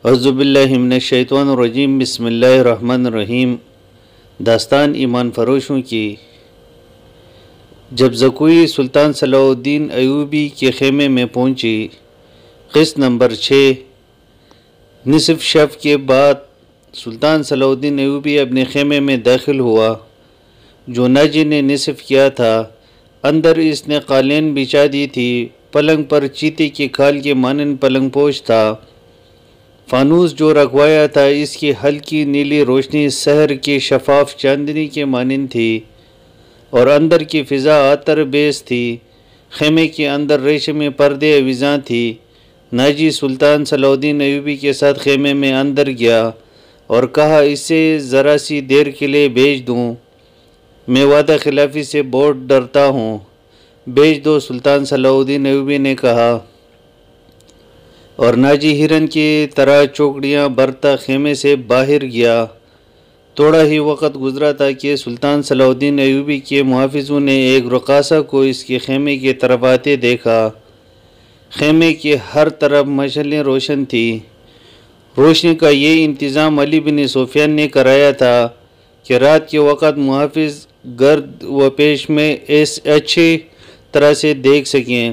اعوذ باللہ من الشیطان الرجیم، بسم اللہ الرحمن الرحیم۔ داستان ایمان فروشوں کی۔ جب زکوئی سلطان صلاح الدین ایوبی کے خیمے میں پہنچی۔ قسط نمبر 6۔ نصف شب کے بعد سلطان صلاح الدین ایوبی اپنے خیمے میں داخل ہوا جو ناجی نے نصف کیا تھا۔ اندر اس نے قالین بچھا دی تھی۔ پلنگ پر چیتے کے کھال کے مانند پلنگ پوش تھا۔ فانوس جو رکھوایا تھا اس کی ہلکی نیلی روشنی سحر کی شفاف چاندنی کے مانند تھی اور اندر کی فضا عطر بیز تھی۔ خیمے کے اندر ریشمی پردے آویزاں تھی۔ ناجی سلطان صلاح الدین ایوبی کے ساتھ خیمے میں اندر گیا اور کہا اسے ذرا سی دیر کے لیے بھیج دوں، میں وعدہ خلافی سے بہت ڈرتا ہوں۔ بھیج دو، سلطان صلاح الدین ایوبی نے کہا، اور ناجی ہرن کی طرح چوکڑیاں برتا خیمے سے باہر گیا۔ تھوڑا ہی وقت گزرا تھا کہ سلطان صلاح الدین ایوبی کے محافظوں نے ایک رقاصہ کو اس کے خیمے کی طرف آتے دیکھا۔ خیمے کی ہر طرف مشعلیں روشن تھی۔ روشنی کا یہ انتظام علی بن سفیان نے کرایا تھا کہ رات کے وقت محافظ گرد و پیش میں اچھی طرح سے دیکھ سکیں۔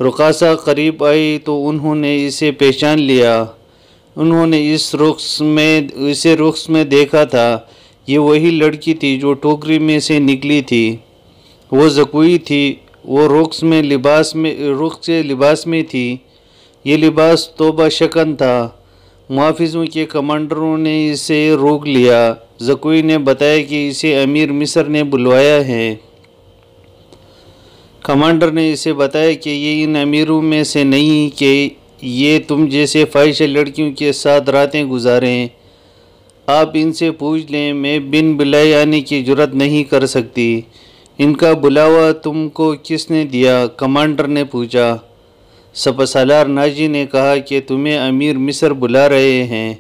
رقاصہ قریب آئی تو انہوں نے اسے پہچان لیا۔ انہوں نے اسے رقص میں دیکھا تھا۔ یہ وہی لڑکی تھی جو ٹوکری میں سے نکلی تھی۔ وہ زکوئی تھی۔ وہ رقص کے لباس میں تھی۔ یہ لباس توبہ شکن تھا۔ محافظوں کے کمانڈروں نے اسے روک لیا۔ زکوئی نے بتایا کہ اسے امیر مصر نے بلوایا ہے۔ کمانڈر نے اسے بتایا کہ یہ ان امیروں میں سے نہیں کہ یہ تم جیسے فاحشہ لڑکیوں کے ساتھ راتیں گزاریں۔ آپ ان سے پوچھ لیں، میں بن بلائے آنے کی جرات نہیں کر سکتی۔ ان کا بلاوا تم کو کس نے دیا؟ کمانڈر نے پوچھا۔ سپہ-سالار ناجی نے کہا کہ تمہیں امیر مصر بلا رہے ہیں۔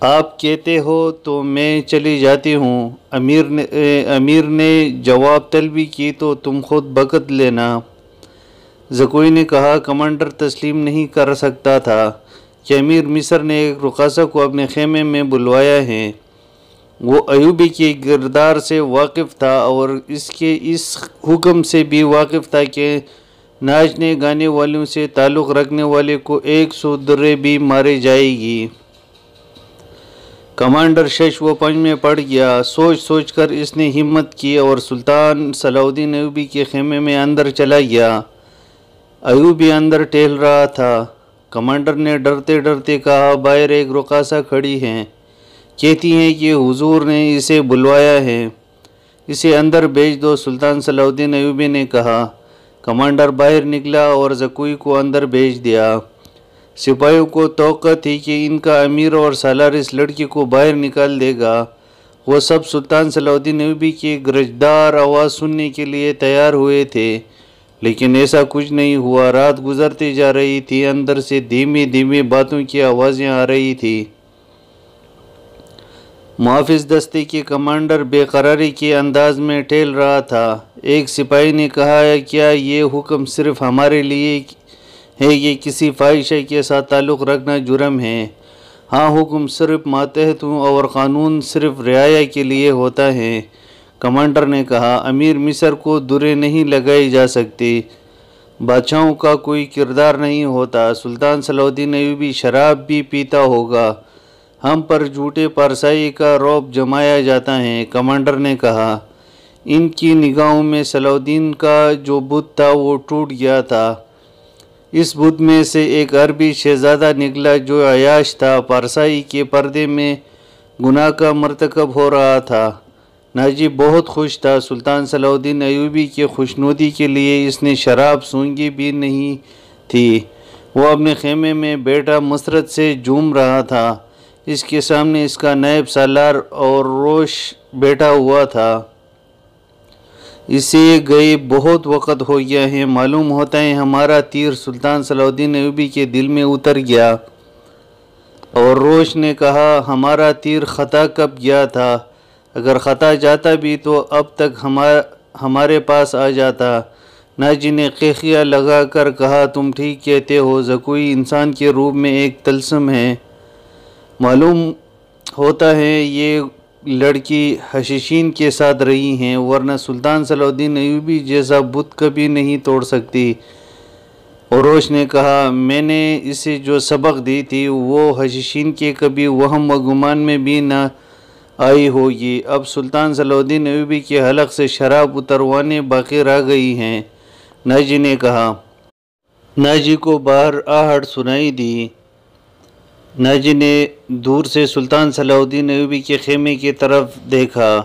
آپ کہتے ہو تو میں چلی جاتی ہوں۔ امیر نے جواب طلبی کی تو تم خود بخت لینا۔ زکوئی نے کہا، کمانڈر تسلیم نہیں کر سکتا تھا کہ امیر مصر نے ایک رقاصہ کو اپنے خیمے میں بلوایا ہے۔ وہ ایوبی کے کردار سے واقف تھا اور اس کے اس حکم سے بھی واقف تھا کہ ناچنے گانے والوں سے تعلق رکھنے والے کو 100 درے بھی مارے جائے گی۔ کمانڈر شش و پنج میں پڑ گیا۔ سوچ کر اس نے ہمت کی اور سلطان صلاح الدین ایوبی کے خیمے میں اندر چلا گیا۔ ایوبی اندر ٹہل رہا تھا۔ کمانڈر نے ڈرتے ڈرتے کہا، باہر ایک رقاصہ کھڑی ہیں، کہتی ہیں کہ حضور نے اسے بلوایا ہے، اسے اندر بھیج دو۔ سلطان صلاح الدین ایوبی نے کہا۔ کمانڈر باہر نکلا اور زکوئی کو اندر بھیج دیا۔ سپاہیوں کو توقع تھی کہ ان کا امیر اور سالار اس لڑکی کو باہر نکال دے گا۔ وہ سب سلطان صلاح الدین ایوبی کی گرجدار آواز سننے کے لیے تیار ہوئے تھے، لیکن ایسا کچھ نہیں ہوا۔ رات گزرتی جا رہی تھی۔ اندر سے دھیمی دھیمی باتوں کی آوازیں آ رہی تھی۔ محافظ دستے کے کمانڈر بے قراری کے انداز میں ٹہل رہا تھا۔ ایک سپاہی نے کہا، کیا یہ حکم صرف ہمارے لیے ہے کہ کسی فاحشہ کے ساتھ تعلق رکھنا جرم ہے؟ ہاں، حکم صرف ماتحتوں اور قانون صرف رعایا کے لیے ہوتا ہے۔ کمانڈر نے کہا، امیر مصر کو درے نہیں لگائی جا سکتی۔ بادشاہوں کا کوئی کردار نہیں ہوتا۔ سلطان صلاح الدین ایوبی شراب بھی پیتا ہوگا۔ ہم پر جھوٹے پارسائی کا رعب جمایا جاتا ہے۔ کمانڈر نے کہا، ان کی نگاہوں میں صلاح الدین کا جو بت تھا وہ ٹوٹ گیا تھا۔ اس بت میں سے ایک عربی شہزادہ نکلا جو عیاش تھا، پارسائی کے پردے میں گناہ کا مرتکب ہو رہا تھا۔ ناجی بہت خوش تھا۔ سلطان صلاح الدین ایوبی کی خوشنودی کے لیے اس نے شراب سونگھی بھی نہیں تھی۔ وہ اپنے خیمے میں بیٹھا مسرت سے جھوم رہا تھا۔ اس کے سامنے اس کا نائب سالار اور روش بیٹھا ہوا تھا۔ اسے گئے بہت وقت ہو گیا ہے، معلوم ہوتا ہے ہمارا تیر سلطان صلاح الدین ایوبی کے دل میں اتر گیا۔ اور روش نے کہا، ہمارا تیر خطا کب گیا تھا؟ اگر خطا جاتا بھی تو اب تک ہمارے پاس آ جاتا۔ ناجی نے قیقیہ لگا کر کہا تم ٹھیک کہتے ہو، زکوئی انسان کے روپ میں ایک طلسم ہے۔ معلوم ہوتا ہے یہ لڑکی حشیشین کے ساتھ رہی ہیں، ورنہ سلطان صلاح الدین ایوبی جیسا بت کبھی نہیں توڑ سکتی۔ اوروش نے کہا میں نے اسے جو سبق دی تھی وہ حشیشین کے کبھی وہم و گمان میں بھی نہ آئی ہوگی۔ اب سلطان صلاح الدین ایوبی کے حلق سے شراب اتروانے باقی رہ گئی ہیں، ناجی نے کہا۔ ناجی کو باہر آہٹ سنائی دی۔ ناجی نے دور سے سلطان صلاح الدین ایوبی کے خیمے کی طرف دیکھا،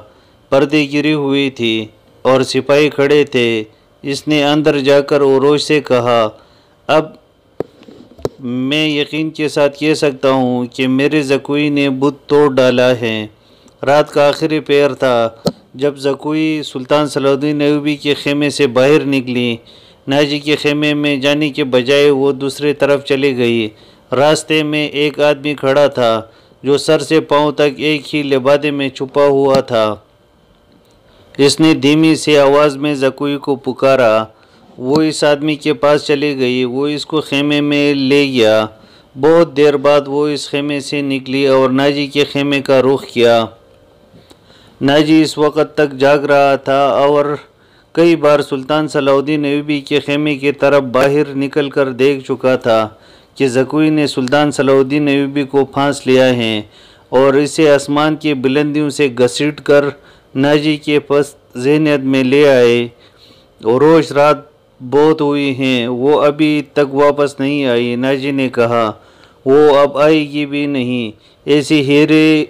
پردے گری ہوئی تھی اور سپاہی کھڑے تھے۔ اس نے اندر جا کر اوروش سے کہا اب میں یقین کے ساتھ کہہ سکتا ہوں کہ میرے زکوئی نے بت توڑ ڈالا ہے۔ رات کا آخری پہر تھا جب زکوئی سلطان صلاح الدین ایوبی کے خیمے سے باہر نکلی۔ ناجی کے خیمے میں جانے کے بجائے وہ دوسری طرف چلی گئی۔ راستے میں ایک آدمی کھڑا تھا جو سر سے پاؤں تک ایک ہی لبادے میں چھپا ہوا تھا۔ اس نے دھیمی سی آواز میں زکوئی کو پکارا۔ وہ اس آدمی کے پاس چلی گئی، وہ اس کو خیمے میں لے گیا۔ بہت دیر بعد وہ اس خیمے سے نکلی اور ناجی کے خیمے کا رخ کیا۔ ناجی اس وقت تک جاگ رہا تھا اور کئی بار سلطان صلاح الدین ایوبی کے خیمے کی طرف باہر نکل کر دیکھ چکا تھا کہ زکوئی نے سلطان صلاح الدین ایوبی کو پھانس لیا ہے اور اسے آسمان کی بلندیوں سے گھسیٹ کر ناجی کے پست ذہنیت میں لے آئے۔ اوروش رات بہت ہوئی ہیں، وہ ابھی تک واپس نہیں آئی۔ ناجی نے کہا وہ اب آئے گی بھی نہیں، ایسی ہیرے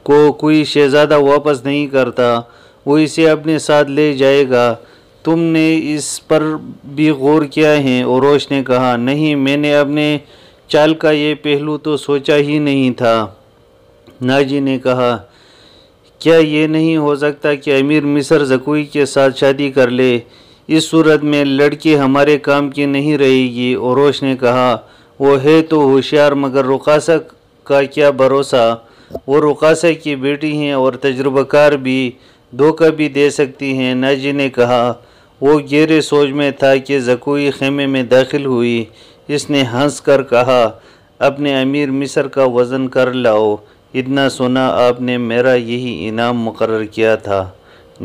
کو کوئی شہزادہ واپس نہیں کرتا، وہ اسے اپنے ساتھ لے جائے گا۔ تم نے اس پر بھی غور کیا ہے؟ اوروش نے کہا نہیں، میں نے اپنے چال کا یہ پہلو تو سوچا ہی نہیں تھا۔ ناجی نے کہا کیا یہ نہیں ہو سکتا کہ امیر مصر زکوئی کے ساتھ شادی کر لے؟ اس صورت میں لڑکی ہمارے کام کی نہیں رہے گی۔ اوروش نے کہا وہ ہے تو ہوشیار، مگر رقاصہ کا کیا بھروسہ؟ وہ رقاصہ کی بیٹی ہیں اور تجربہ کار بھی، دھوکہ بھی دے سکتی ہیں۔ ناجی نے کہا وہ گہرے سوچ میں تھا کہ زکوئی خیمے میں داخل ہوئی۔ اس نے ہنس کر کہا اپنے امیر مصر کا وزن کر لاؤ، اتنا سونا آپ نے میرا یہی انعام مقرر کیا تھا۔